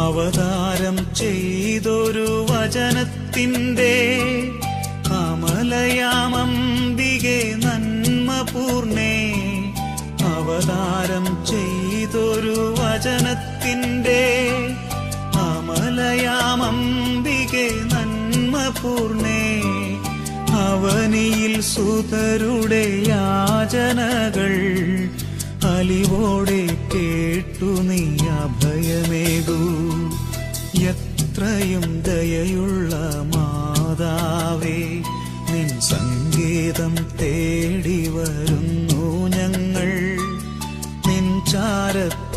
അവതാരം ചെയ്തൊരു വചനത്തിൻ്റെ അമലയാമംബികെ നന്മപൂർണേ. അവതാരം ചെയ്തൊരു വചനത്തിൻ്റെ അമലയാമംബികെ നന്മപൂർണേ. അവനിയിൽ സുതരുടെ യാചനകൾ അലിവോടെ കേട്ടു നീ അഭയമേകൂ. എത്രയും ദയയുള്ള മാതാവേ, നിൻ സങ്കേതം തേടി വരുന്നു ഞങ്ങൾ. നിൻ ചാരത്തോടിയണഞ്ഞവരെ